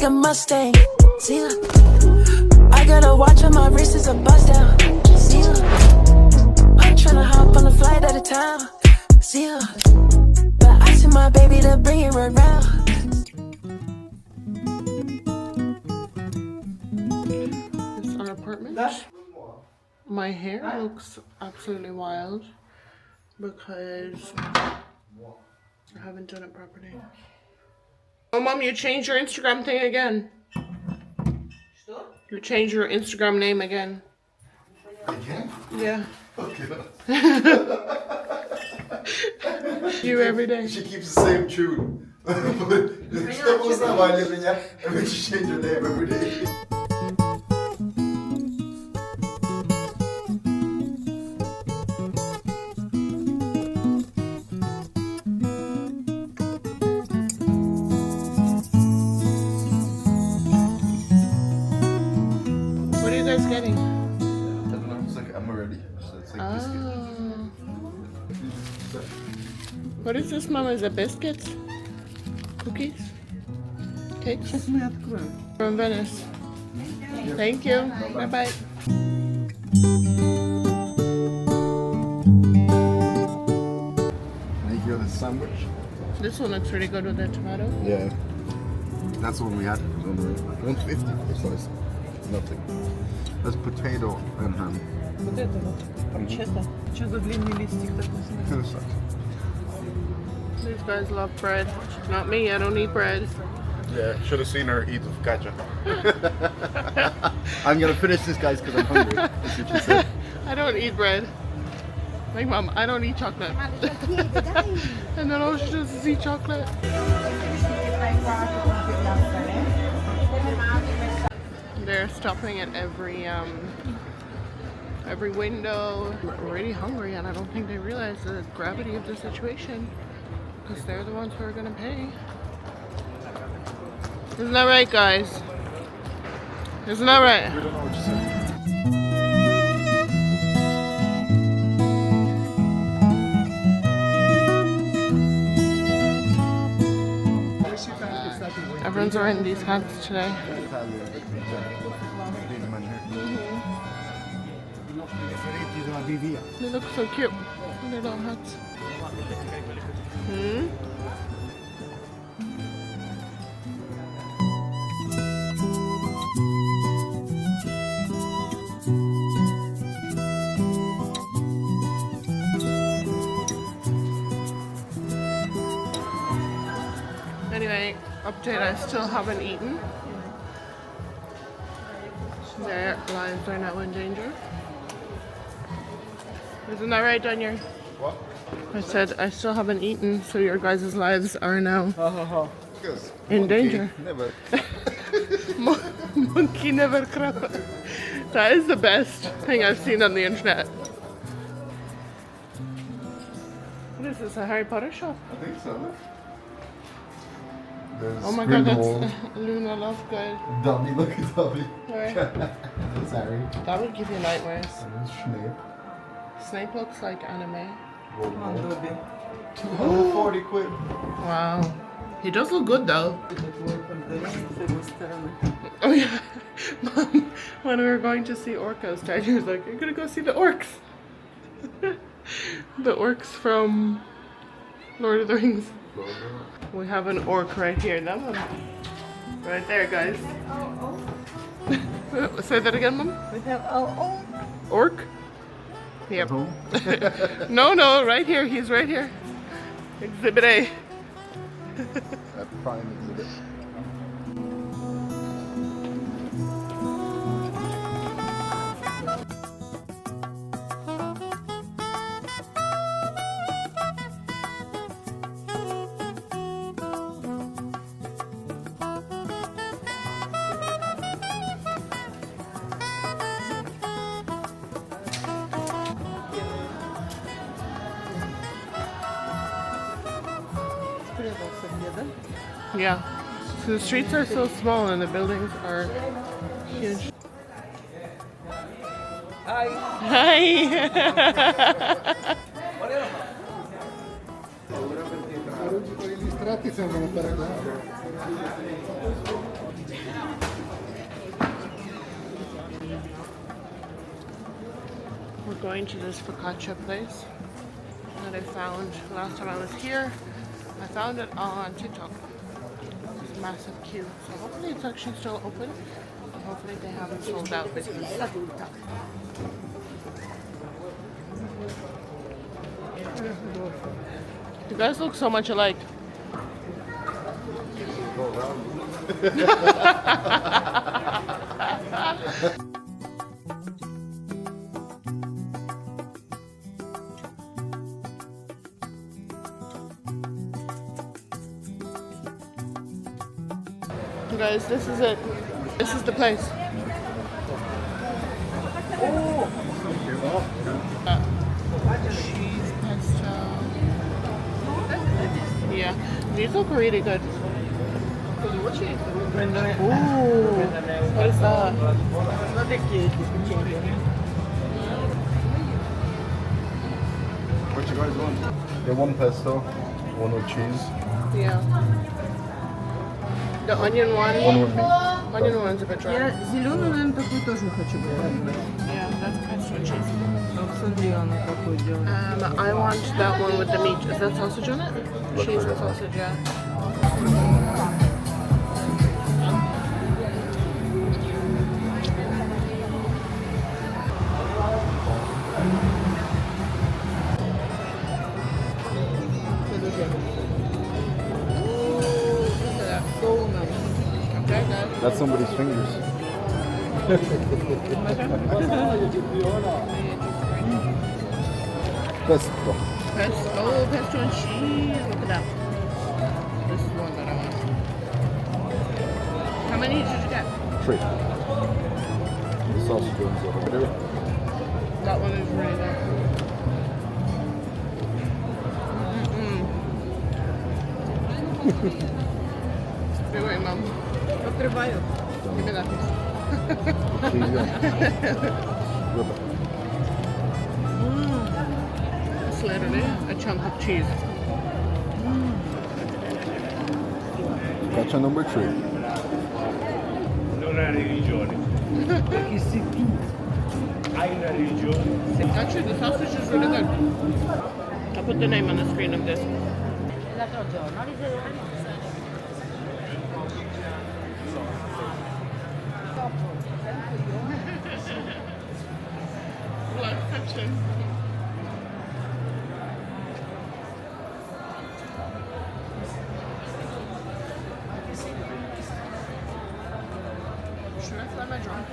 like a Mustang. See ya. I got a watch on my wrist, it's a bust down. See ya. I'm tryna hop on a flight out of town. See ya. But I sent my baby to bring it right round. It's our apartment. My hair looks absolutely wild because I haven't done it properly. Oh, Mom, you changed your Instagram thing again. You changed your Instagram name again. Again? Yeah. Okay. You every day. She keeps the same tune. Что узнавали меня? We change your name every day. What are you guys getting? I don't know, it's like I'm already. So it's like biscuit. What is this, Mama? Is it biscuits? Cookies? Cakes? From Venice. Thank you. Bye-bye. Make you the sandwich. This one looks really good with the tomato. Yeah. That's the one we had. It was on the 150 for slice. Nothing. That's potato and ham. Вот это вот. Честно. Что за длинный листик такой? Kind of sucks. These guys love bread. Not me, I don't eat bread. Yeah, should have seen her eat the focaccia. I'm gonna finish this, guys, because I'm hungry. That's what she said. I don't eat bread. Like, Mom, I don't eat chocolate. And then all she does is eat chocolate. They're stopping at every window. We're really hungry, and I don't think they realize the gravity of the situation, because they're the ones who are gonna pay. Isn't that right, guys? Isn't that right? We don't know what you said. Everyone's wearing these hats today. They look so cute. Their little hats. Anyway, update, I still haven't eaten. Their lives are now in danger. Isn't that right, Daniel? What? I said I still haven't eaten, so your guys' lives are now Because in danger. Never. Monkey never cry. That is the best thing I've seen on the internet. What is this, a Harry Potter shop? I think so. There's Oh my god, Grindelwald. that's Luna Lovegood. Dummy, look at Dummy. Where? That's Harry. That would give you nightmares. And there's Snape. Snape looks like anime. Voldemort. 240 quid. Wow. He does look good though. Oh yeah. Mom, when we were going to see orcas, Daddy was like, "You're gonna go see the orcs." The orcs from Lord of the Rings. We have an orc right here. That one. Right there, guys. Say that again, Mom. We have our Orc? Yep. No, right here. He's right here. Exhibit A. That prime exhibit. Yeah. So the streets are so small and the buildings are huge. Hi. We're going to this focaccia place that I found last time I was here. I found it on TikTok. This massive queue. So hopefully it's actually still open. And hopefully they haven't sold out because you guys look so much alike. You guys, this is it. This is the place. Cheese pesto. Yeah, these look really good. Ooh, what is that? What you guys want? Yeah, one pesto, one with cheese. Yeah. The onion one. One with meat. Onion one's a bit dry. Я зеленую, наверное, такую тоже хочу попробовать. Yeah, that's pesto and cheese. Смотри, она какой делает. I want that one with the meat. Is that sausage on it? Looks Cheese like and it. sausage, yeah. Okay, guys. That's somebody's fingers. Pesto. Pesto and cheese. Look at that. This is the one that I want. How many did you get? 3. The sausage ones over there. That one is really good. Wait, wait, Mom. Открываю. Give me that piece. Cheese, yeah. Rip it. It's literally a chunk of cheese. Gotcha number 3. Non hai religione. Perché se tu hai una religione, Actually, the sausage is really good. I'll put the name on the screen of this. Blood section. Should I fly my drone?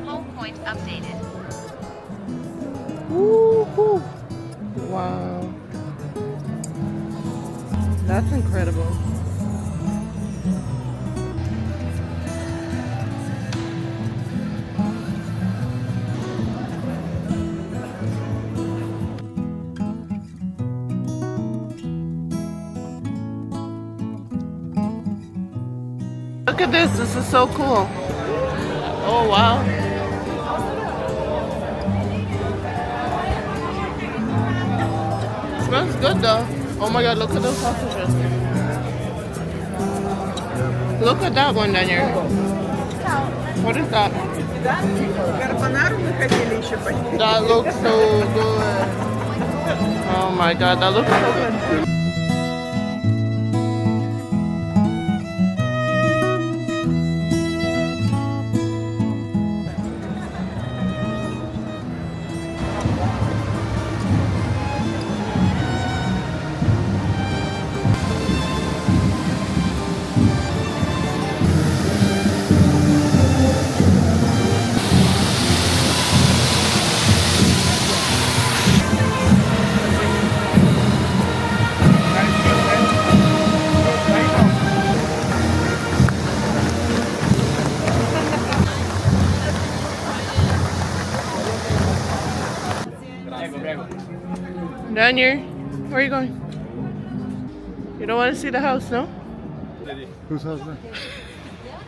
Home point updated. Woo-hoo. Wow. That's incredible. Look at this. This is so cool. Oh, wow. Smells good though. Oh my god, look at those sausages. Look at that one, Daniel. What is that? Карбонару мы хотели еще почти. That looks so good. Oh my god, that looks so good. Daniel, where are you going? You don't want to see the house, no? Whose house that?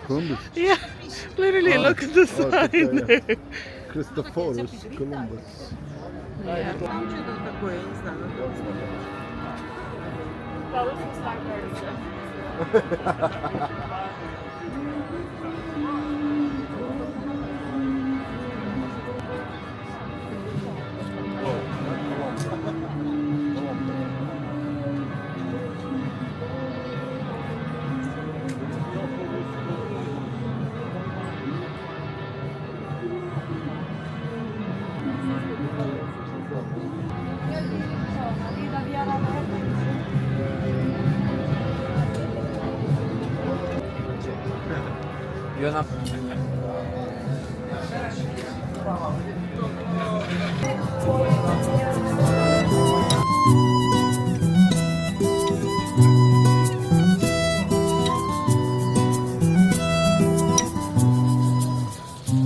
Columbus. Yeah, literally, look at the sign yeah. there. Christophorus Columbus. Yeah. Что-то такое, я не знаю.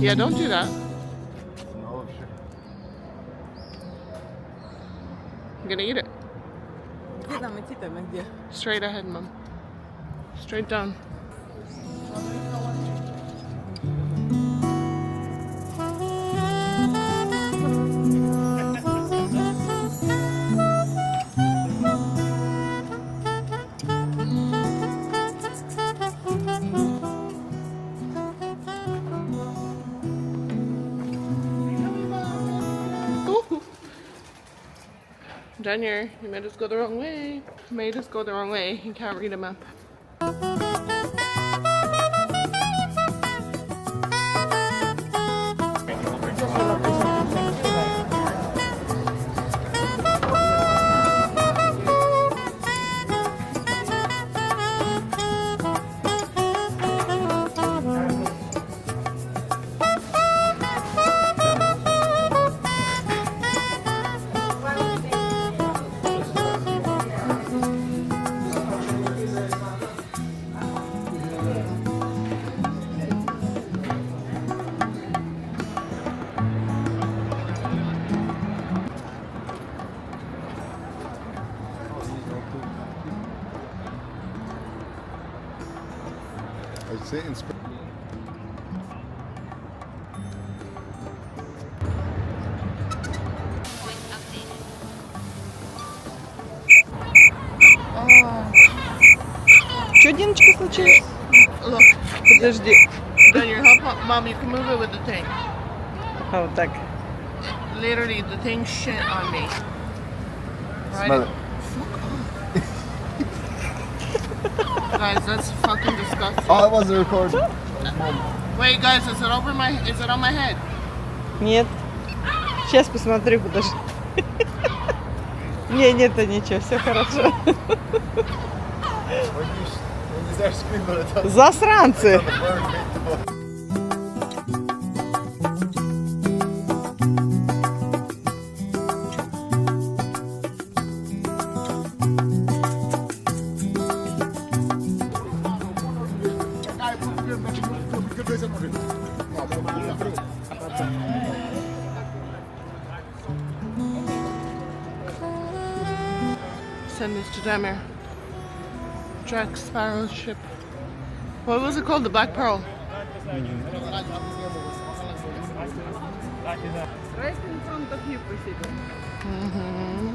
Yeah, don't do that. No shit. I'm gonna eat it. Где нам идти там, где? Straight ahead, Mom. Straight down. Ooh. Daniel, you made us go the wrong way. Made us go the wrong way. You can't read a map. I'd say in Spain. Point updated. Что, Диночка, случилось? Look, Подожди. Daniel, help Mom. You can move it with the thing. А, вот так. Literally, the thing shit on me. Right? Smell it. Guys, that's fucking disgusting. Oh, that wasn't recorded. Wait, guys, is it over my? Is it on my head? Нет. Сейчас посмотрю, подожди. Не, нет, ничего, все хорошо. Засранцы! Send this to Demir. Jack Sparrow's ship. What was it called? The Black Pearl. Right in front of you, Priscilla. Mm-hmm.